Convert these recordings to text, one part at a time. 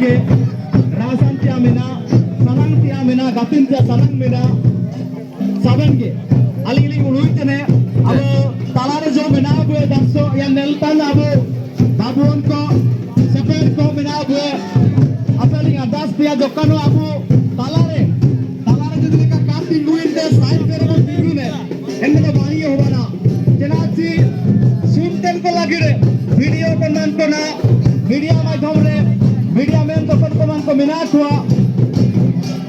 ke rasan tia mina sanang tia mina gatin tia sanang mina saban ke aling uluitene abo talare jo mina gue dakso yang neltan abo babuon ko sepen ko mina gue apeling adas tia jokano abo talare jadi ka casting guin de sign kero tingune enne to baniye hobana jenachi sunten ko lagire video ko nan ko na media माध्यम रे media में तो कौन कौन को मिना हुआ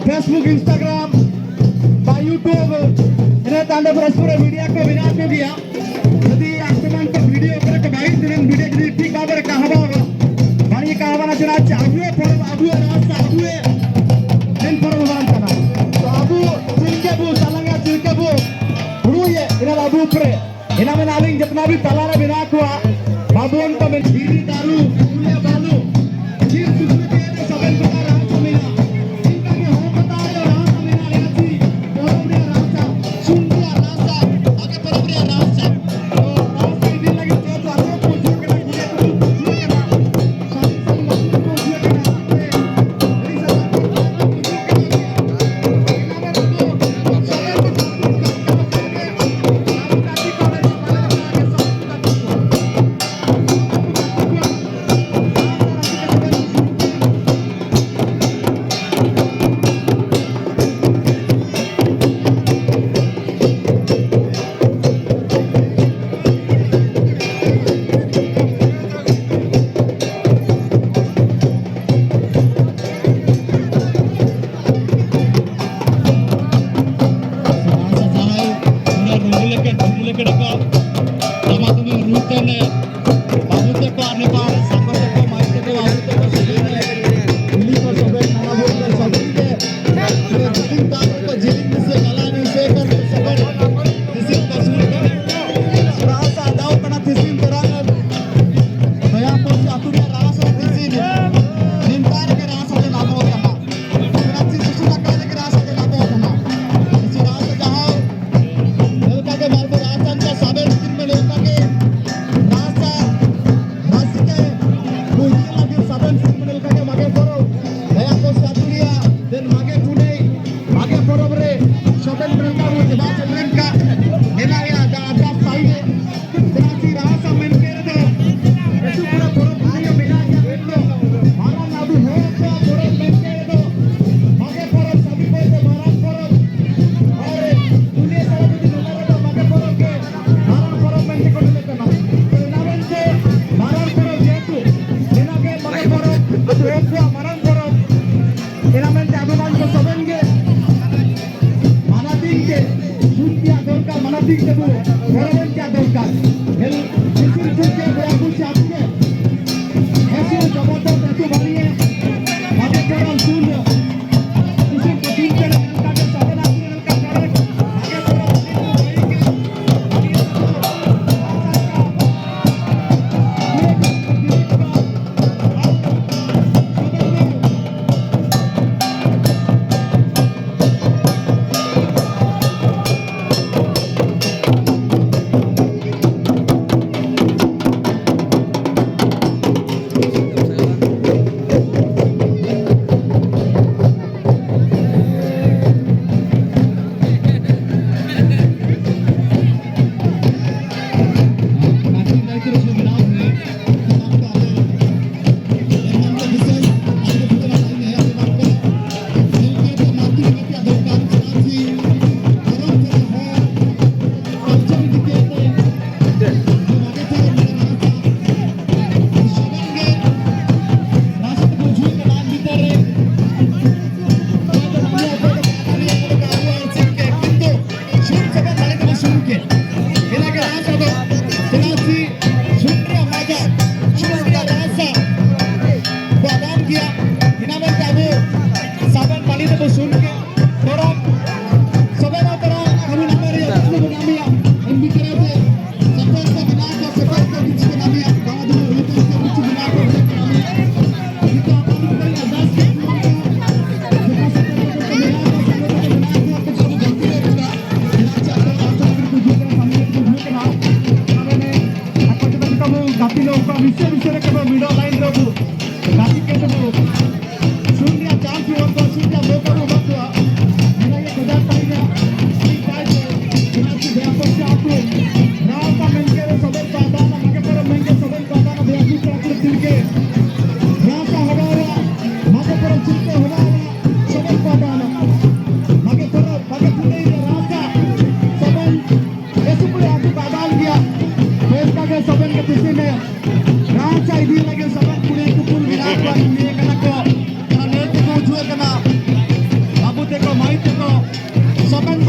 Facebook Instagram बा YouTube इन्हें तांडे परस्पर मीडिया को मिना को दिया यदि आसमान को वीडियो करे तो भाई दिन वीडियो यदि ठीक बात रे कहां होगा बानी कहां ना चला चाबुए पर अबुए रास्ता अबुए दिन पर मान करना तो अबु चिलके बु सालंगा चिलके बु हुए इन्हें अबु पर इन्हें में नालिंग जितना भी तलारा मिना हुआ बाबून को में धीरी दारू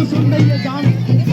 Sunday Jan